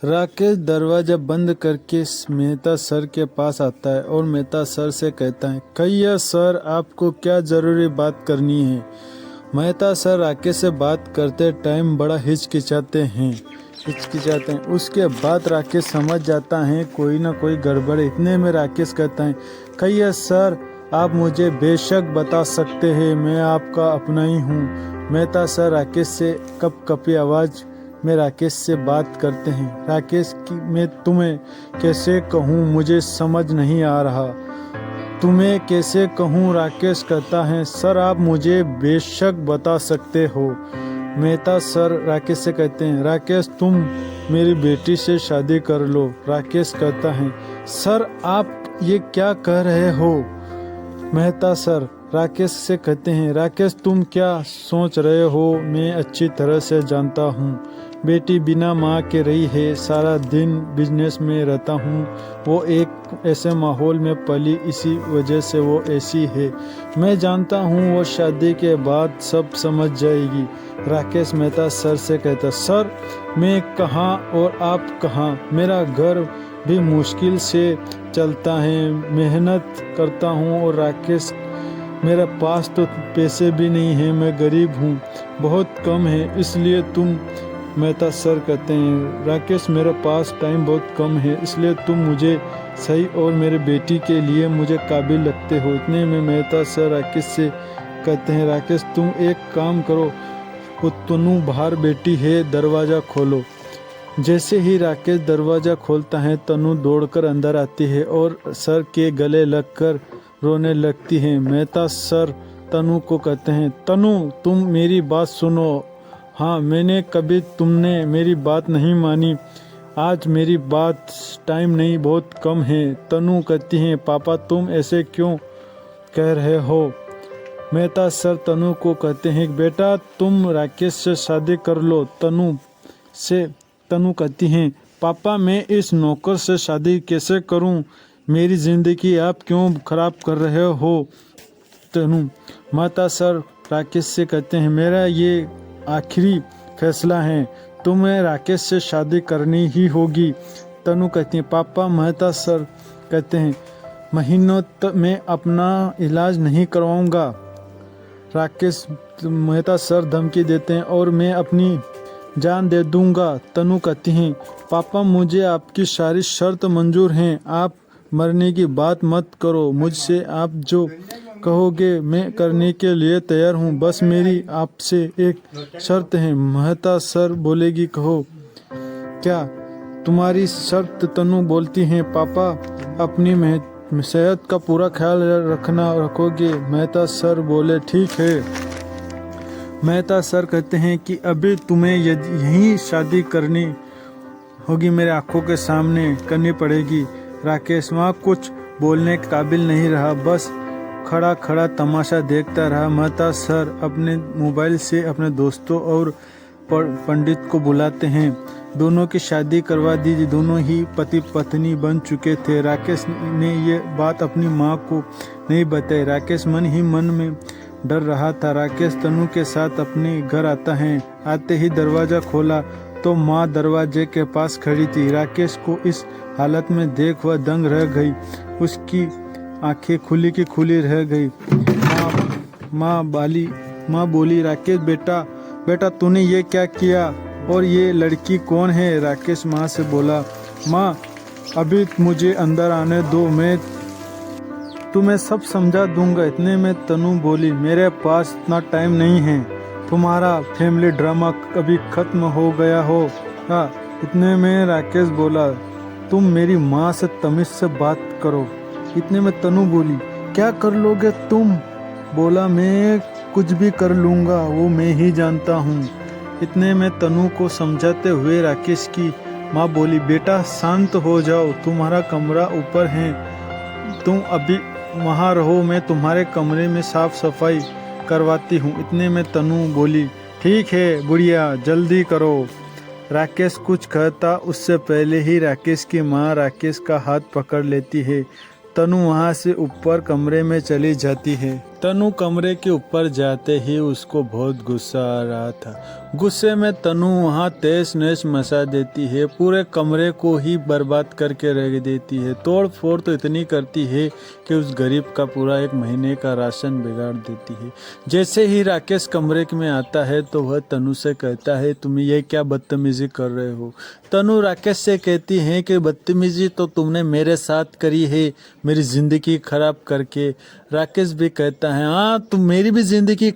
राकेश दरवाजा बंद करके मेहता सर के पास आता है और मेहता सर से कहता है, कहिए सर, आपको क्या ज़रूरी बात करनी है। मेहता सर राकेश से बात करते टाइम बड़ा हिचकिचाते हैं। उसके बाद राकेश समझ जाता है कोई ना कोई गड़बड़। इतने में राकेश कहता है, कहिए सर, आप मुझे बेशक बता सकते हैं, मैं आपका अपना ही हूँ। मेहता सर राकेश से कपकपी आवाज़ में राकेश से बात करते हैं। राकेश की मैं तुम्हें कैसे कहूँ, मुझे समझ नहीं आ रहा। तुम्हें कैसे कहूँ? राकेश कहता है, सर आप मुझे बेशक बता सकते हो। मेहता सर राकेश से कहते हैं, राकेश तुम मेरी बेटी से शादी कर लो। राकेश कहता है, सर आप ये क्या कह रहे हो? मेहता सर राकेश से कहते हैं, राकेश तुम क्या सोच रहे हो, मैं अच्छी तरह से जानता हूँ। बेटी बिना माँ के रही है, सारा दिन बिजनेस में रहता हूँ। वो एक ऐसे माहौल में पली, इसी वजह से वो ऐसी है। मैं जानता हूँ वो शादी के बाद सब समझ जाएगी। राकेश मेहता सर से कहता, सर मैं कहाँ और आप कहाँ? मेरा घर भी मुश्किल से चलता है, मेहनत करता हूँ। और राकेश मेरे पास तो पैसे भी नहीं हैं, मैं गरीब हूँ, बहुत कम है, इसलिए तुम। मेहता सर कहते हैं, राकेश मेरे पास टाइम बहुत कम है, इसलिए तुम मुझे सही और मेरे बेटी के लिए मुझे काबिल लगते हो। इतने में मेहता सर राकेश से कहते हैं, राकेश तुम एक काम करो, वो तनु बाहर बैठी है, दरवाज़ा खोलो। जैसे ही राकेश दरवाज़ा खोलता है, तनु दौड़कर अंदर आती है और सर के गले लगकर रोने लगती है। मेहता सर तनु को कहते हैं, तनु तुम मेरी बात सुनो। हाँ, मैंने कभी तुमने मेरी बात नहीं मानी, आज मेरी बात टाइम नहीं, बहुत कम है। तनु कहती है, पापा तुम ऐसे क्यों कह रहे हो? मेहता सर तनु को कहते हैं, बेटा तुम राकेश से शादी कर लो। तनु कहती हैं, पापा मैं इस नौकर से शादी कैसे करूं? मेरी ज़िंदगी आप क्यों खराब कर रहे हो? तनु मेहता सर राकेश से कहते हैं, मेरा ये आखिरी फैसला है, तुम्हें राकेश से शादी करनी ही होगी। तनु कहती है, पापा। मेहता सर कहते हैं, महीनों तक मैं अपना इलाज नहीं करवाऊंगा। राकेश मेहता सर धमकी देते हैं, और मैं अपनी जान दे दूंगा। तनु कहती हैं, पापा मुझे आपकी सारी शर्त मंजूर हैं, आप मरने की बात मत करो, मुझसे आप जो कहोगे मैं करने के लिए तैयार हूँ, बस मेरी आपसे एक शर्त है। मेहता सर बोलेगी, कहो क्या तुम्हारी शर्त? तनु बोलती हैं, पापा अपनी सेहत का पूरा ख्याल रखोगे? मेहता सर बोले, ठीक है। मेहता सर कहते हैं कि अभी तुम्हें यही शादी करनी होगी, मेरे आंखों के सामने करनी पड़ेगी। राकेश वहाँ कुछ बोलने के काबिल नहीं रहा, बस खड़ा खड़ा तमाशा देखता रहा। मेहता सर अपने मोबाइल से अपने दोस्तों और पंडित को बुलाते हैं, दोनों की शादी करवा दीजिए। दोनों ही पति पत्नी बन चुके थे। राकेश ने ये बात अपनी माँ को नहीं बताई। राकेश मन ही मन में डर रहा था। राकेश तनु के साथ अपने घर आता है। आते ही दरवाज़ा खोला तो माँ दरवाजे के पास खड़ी थी। राकेश को इस हालत में देख वह दंग रह गई। उसकी आंखें खुली की खुली रह गई। माँ बोली, राकेश बेटा तूने ये क्या किया, और ये लड़की कौन है? राकेश माँ से बोला, माँ अभी मुझे अंदर आने दो, मैं तुम्हें सब समझा दूंगा। इतने में तनु बोली, मेरे पास इतना टाइम नहीं है, तुम्हारा फैमिली ड्रामा कभी खत्म हो गया हो। इतने में राकेश बोला, तुम मेरी माँ से तमीज से बात करो। इतने में तनु बोली, क्या कर लोगे तुम? बोला, मैं कुछ भी कर लूँगा, वो मैं ही जानता हूँ। इतने में तनु को समझाते हुए राकेश की माँ बोली, बेटा शांत हो जाओ, तुम्हारा कमरा ऊपर है, तुम अभी वहाँ रहो, मैं तुम्हारे कमरे में साफ सफाई करवाती हूँ। इतने में तनु बोली, ठीक है बुढ़िया, जल्दी करो। राकेश कुछ कहता उससे पहले ही राकेश की माँ राकेश का हाथ पकड़ लेती है। तनु वहाँ से ऊपर कमरे में चली जाती है। तनु कमरे के ऊपर जाते ही उसको बहुत गुस्सा आ रहा था। गुस्से में तनु वहाँ तहस नहस मचा देती है, पूरे कमरे को ही बर्बाद करके रख देती है। तोड़ फोड़ तो इतनी करती है कि उस गरीब का पूरा एक महीने का राशन बिगाड़ देती है। जैसे ही राकेश कमरे में आता है तो वह तनु से कहता है, तुम ये क्या बदतमीजी कर रहे हो। तनु राकेश से कहती है कि बदतमीजी तो तुमने मेरे साथ करी है, मेरी ज़िंदगी खराब करके। राकेश भी कहता है, हाँ तुम मेरी भी ज़िंदगी